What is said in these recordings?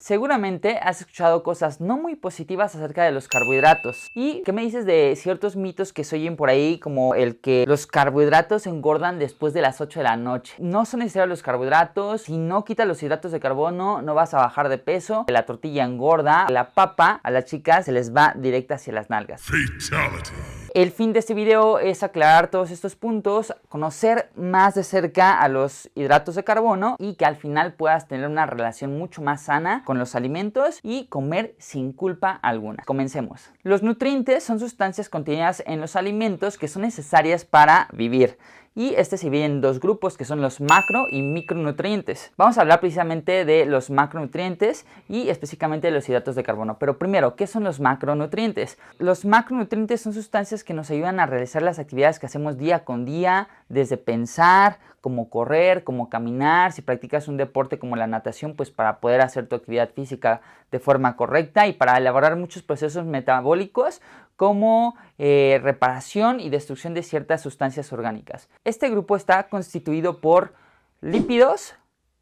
Seguramente has escuchado cosas no muy positivas acerca de los carbohidratos. ¿Y qué me dices de ciertos mitos que se oyen por ahí, como el que los carbohidratos engordan después de las 8 de la noche? No son necesarios los carbohidratos. Si no quitas los hidratos de carbono, no vas a bajar de peso. La tortilla engorda. La papa a las chicas se les va directa hacia las nalgas. Fatality. El fin de este video es aclarar todos estos puntos, conocer más de cerca a los hidratos de carbono y que al final puedas tener una relación mucho más sana con los alimentos y comer sin culpa alguna. Comencemos. Los nutrientes son sustancias contenidas en los alimentos que son necesarias para vivir. Y se divide en dos grupos que son los macro y micronutrientes. Vamos a hablar precisamente de los macronutrientes y específicamente de los hidratos de carbono. Pero primero, ¿qué son los macronutrientes? Los macronutrientes son sustancias que nos ayudan a realizar las actividades que hacemos día con día, desde pensar, como correr, como caminar, si practicas un deporte como la natación, pues para poder hacer tu actividad física de forma correcta y para elaborar muchos procesos metabólicos como reparación y destrucción de ciertas sustancias orgánicas. Este grupo está constituido por lípidos,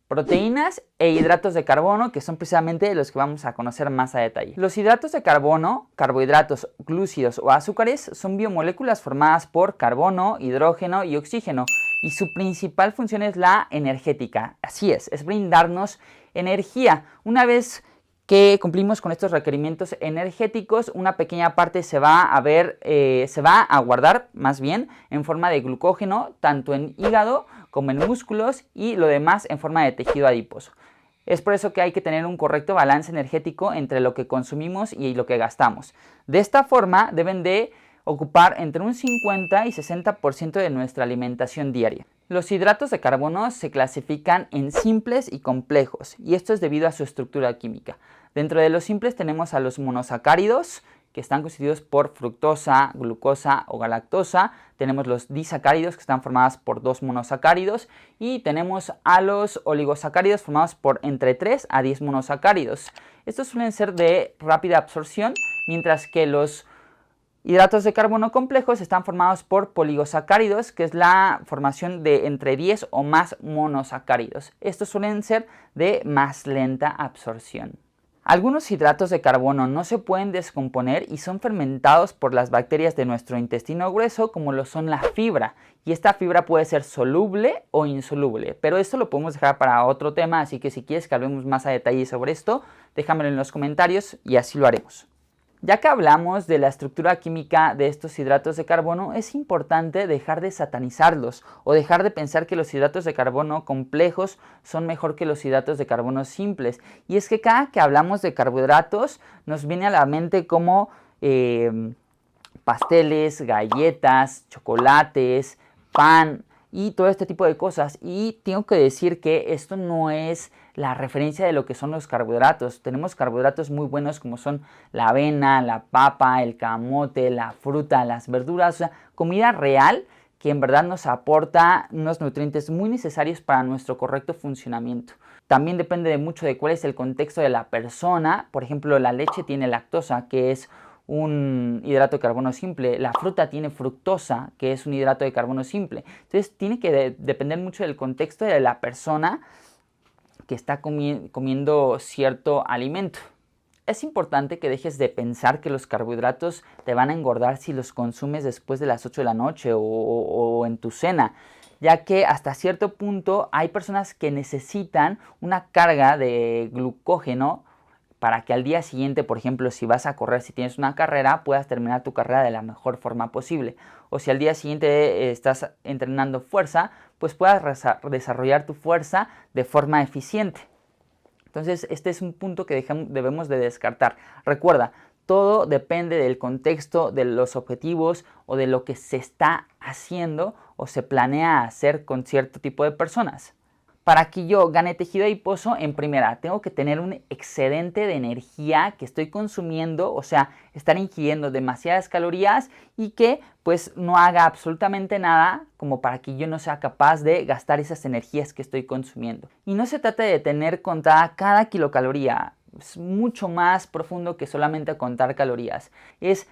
proteínas e hidratos de carbono, que son precisamente los que vamos a conocer más a detalle. Los hidratos de carbono, carbohidratos, glúcidos o azúcares son biomoléculas formadas por carbono, hidrógeno y oxígeno, y su principal función es la energética. Así es brindarnos energía. Una vez que cumplimos con estos requerimientos energéticos, una pequeña parte se va a guardar más bien en forma de glucógeno, tanto en hígado como en músculos, y lo demás en forma de tejido adiposo. Es por eso que hay que tener un correcto balance energético entre lo que consumimos y lo que gastamos. De esta forma deben de ocupar entre un 50 y 60% de nuestra alimentación diaria. Los hidratos de carbono se clasifican en simples y complejos, y esto es debido a su estructura química. Dentro de los simples tenemos a los monosacáridos, que están constituidos por fructosa, glucosa o galactosa. Tenemos los disacáridos, que están formados por 2 monosacáridos, y tenemos a los oligosacáridos formados por entre 3 a 10 monosacáridos. Estos suelen ser de rápida absorción, mientras que los hidratos de carbono complejos están formados por poligosacáridos, que es la formación de entre 10 o más monosacáridos. Estos suelen ser de más lenta absorción. Algunos hidratos de carbono no se pueden descomponer y son fermentados por las bacterias de nuestro intestino grueso, como lo son la fibra. Y esta fibra puede ser soluble o insoluble, pero esto lo podemos dejar para otro tema, así que si quieres que hablemos más a detalle sobre esto, déjamelo en los comentarios y así lo haremos. Ya que hablamos de la estructura química de estos hidratos de carbono, es importante dejar de satanizarlos o dejar de pensar que los hidratos de carbono complejos son mejor que los hidratos de carbono simples. Y es que cada que hablamos de carbohidratos nos viene a la mente como pasteles, galletas, chocolates, pan y todo este tipo de cosas. Y tengo que decir que esto no es la referencia de lo que son los carbohidratos. Tenemos carbohidratos muy buenos como son la avena, la papa, el camote, la fruta, las verduras, o sea, comida real que en verdad nos aporta unos nutrientes muy necesarios para nuestro correcto funcionamiento. También depende mucho de cuál es el contexto de la persona. Por ejemplo, la leche tiene lactosa, que es un hidrato de carbono simple. La fruta tiene fructosa, que es un hidrato de carbono simple. Entonces tiene que depender mucho del contexto de la persona que está comiendo cierto alimento. Es importante que dejes de pensar que los carbohidratos te van a engordar si los consumes después de las 8 de la noche o en tu cena, ya que hasta cierto punto hay personas que necesitan una carga de glucógeno para que al día siguiente, por ejemplo, si vas a correr, si tienes una carrera, puedas terminar tu carrera de la mejor forma posible. O si al día siguiente estás entrenando fuerza, pues puedas desarrollar tu fuerza de forma eficiente. Entonces, este es un punto que debemos de descartar. Recuerda, todo depende del contexto, de los objetivos o de lo que se está haciendo o se planea hacer con cierto tipo de personas. Para que yo gane tejido adiposo, en primera, tengo que tener un excedente de energía que estoy consumiendo, o sea, estar ingiriendo demasiadas calorías y que pues no haga absolutamente nada como para que yo no sea capaz de gastar esas energías que estoy consumiendo. Y no se trata de tener contada cada kilocaloría, es mucho más profundo que solamente contar calorías. Es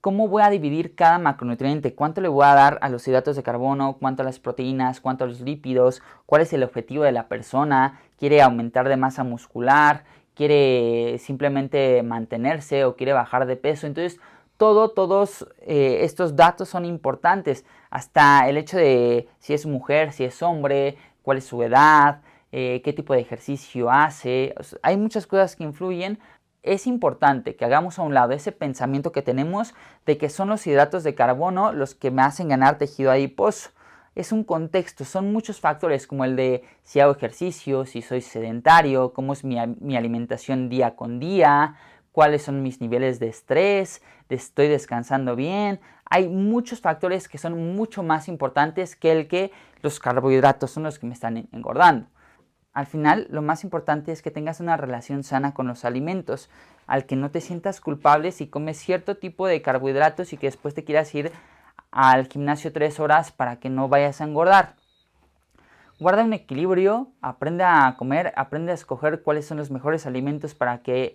¿cómo voy a dividir cada macronutriente? ¿Cuánto le voy a dar a los hidratos de carbono? ¿Cuánto a las proteínas? ¿Cuánto a los lípidos? ¿Cuál es el objetivo de la persona? ¿Quiere aumentar de masa muscular? quiere simplemente mantenerse o quiere bajar de peso. Entonces todos estos datos son importantes, hasta el hecho de si es mujer, si es hombre, cuál es su edad, qué tipo de ejercicio hace. O sea, hay muchas cosas que influyen. Es importante que hagamos a un lado ese pensamiento que tenemos de que son los hidratos de carbono los que me hacen ganar tejido adiposo. Es un contexto, son muchos factores como el de si hago ejercicio, si soy sedentario, cómo es mi alimentación día con día, cuáles son mis niveles de estrés, estoy descansando bien. Hay muchos factores que son mucho más importantes que el que los carbohidratos son los que me están engordando. Al final, lo más importante es que tengas una relación sana con los alimentos, al que no te sientas culpable si comes cierto tipo de carbohidratos y que después te quieras ir al gimnasio 3 horas para que no vayas a engordar. Guarda un equilibrio, aprende a comer, aprende a escoger cuáles son los mejores alimentos para que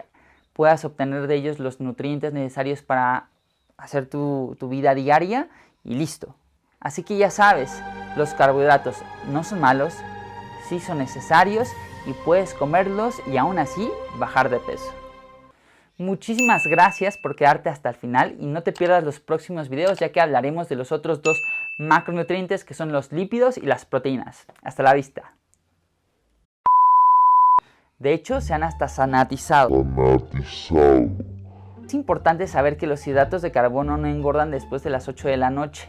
puedas obtener de ellos los nutrientes necesarios para hacer tu vida diaria y listo. Así que ya sabes, los carbohidratos no son malos, sí son necesarios y puedes comerlos y aún así bajar de peso. Muchísimas gracias por quedarte hasta el final y no te pierdas los próximos videos, ya que hablaremos de los otros dos macronutrientes que son los lípidos y las proteínas. Hasta la vista. De hecho, se han hasta sanatizado. Es importante saber que los hidratos de carbono no engordan después de las 8 de la noche.